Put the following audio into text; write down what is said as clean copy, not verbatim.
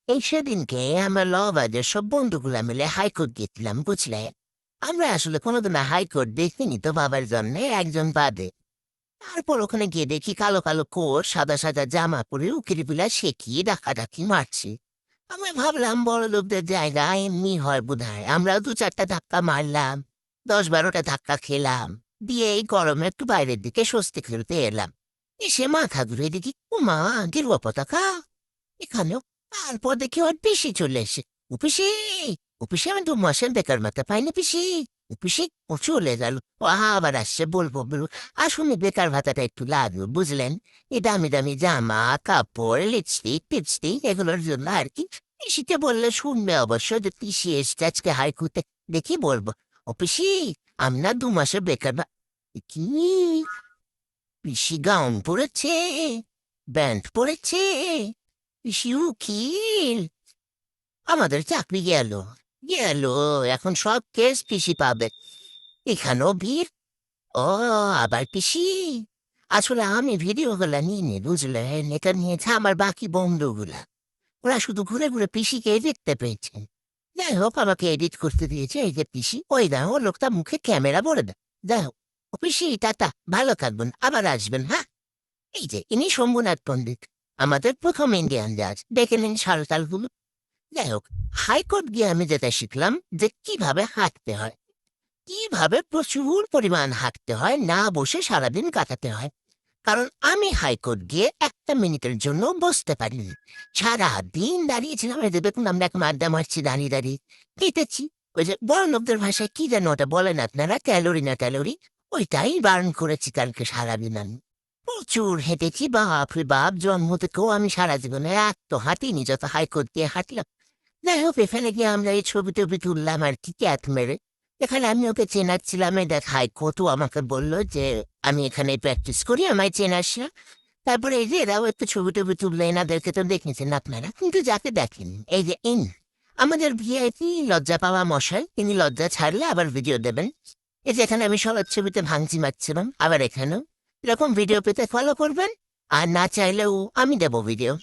এই সেদিনকে আমরা লবাদের সব বন্ধুগুলা মিলে হাইকোর্ট গেছিলাম, বুঝলে? আমরা আসলে কোনোদিন হাইকোর্ট দেখিনি তো, বাবার জন্যে একজন বাদে। তারপর ওখানে গিয়ে দেখি কালো কালো কোট, সাদা সাদা জামা পরে উকিল বিলা শেখিয়ে ডাকাডাকি মারছি। আমি ভাবলাম বড় লোকদের জায়গা এমনি হয় বোধহয়। আমরাও 2-4টা ধাক্কা মারলাম, 10-12টা ধাক্কা খেলাম, দিয়ে এই গরমে একটু বাইরের দিকে স্বস্তি খেলতে এলাম। এসে মাথা ঘুরে দেখি উমা, গেরুয়া পতাকা এখানেও। তারপর দেখি ওর পিসি চলে এসে, ও পিসি, ও পিসি, আমি 2 মাসের বেকার ভাতা পাইনি পিসি। ও পিসি ও চলে গেল। ও আবার আসছে, বলবো বলবো। আসলে বেকার ভাতাটা একটু লাগবে, বুঝলেন? এই দামি দামি জামা কাপড়, লিপস্টিক টিপস্টিক এগুলোর জন্য আর কি। পিসিকে বললে শুনবে অবশ্য, যে পিসি এসছে আজকে হাইকোর্টে। দেখি বলবো, ও পিসি, আমি না 2 মাসের বেকার কি? পিসি গাউন পরেছে, ব্যান্ড পরেছে, পিসি উকিল। আমাদের চাকরি গেল, গেল। এখন সব কেস পিসি পাবে। এখানেও ভিড়। ও, আবার পিসি। আসলে আমি ভিডিওগুলা নিয়ে নি, বুঝলেন? এটা নিয়েছে আমার বাকি বন্ধুগুলা। ওরা শুধু ঘুরে ঘুরে পিসিকে দেখতে পেয়েছেন। যাই হোক, আমাকে এডিট করতে দিয়েছে এই যে পিসি। ওই দেখো লোকটা মুখে ক্যামেরা ভরে দেয়। যাই হোক, ও পিসি টাটা, ভালো থাকবেন, আবার আসবেন, হ্যাঁ? এই যে ইনি শম্ভুনাথ পণ্ডিত, আমাদের প্রথম ইন্ডিয়ান জাজ। দেখে নিন সালতালগুলো। যাই হোক, হাইকোর্ট গিয়ে আমি যেটা শিখলাম, যে কিভাবে হাঁটতে হয়, কিভাবে প্রচুর পরিমাণ হাঁটতে হয়, না বসে সারাদিন কাটাতে হয়। কারণ আমি হাইকোর্ট গিয়ে 1 মিনিটের জন্য বসতে পারিনি। সারা দিন দাঁড়িয়েছিলাম। এই যে দেখুন, আমরা এখন আড্ডা মারছি দাঁড়িয়ে দাঁড়িয়ে, কেটেছি। ওই যে বড় লোকদের ভাষায় কি যেন ওটা বলেন আপনারা, ক্যালোরি না ক্যালোরি, ওইটাই বার্ন করেছি কালকে সারাদিন আমি। প্রচুর হেঁটেছি, বাপ রে বাপ, জন্ম থেকেও আমি সারা জীবনে এত হাঁটিনি যত হাইকোর্ট দিয়ে হাঁটলাম। যাই হোক, এখানে গিয়ে আমরা এই ছবি টবি তুললাম আর কি, ক্যাট মেরে। এখানে আমি ওকে চেনাচ্ছিলাম, এই দেখ হাইকোর্টও আমাকে বললো যে আমি এখানে প্র্যাকটিস করি, আমায় চেনাস না। তারপরে এই যে এরাও একটু ছবি টবি তুললো, এনাদেরকে তো দেখেছেন আপনারা, কিন্তু যাকে দেখেন এই যে আমাদের ভিআইপি লজ্জা পাওয়া মশাই, তিনি লজ্জা ছাড়লে আবার ভিডিও দেবেন। এই যে এখানে আমি সবার ছবিতে ভাঙচি মারছিলাম, আবার এখানেও। এরকম ভিডিও পেতে ফলো করবেন, আর না চাইলেও আমি দেবো ভিডিও।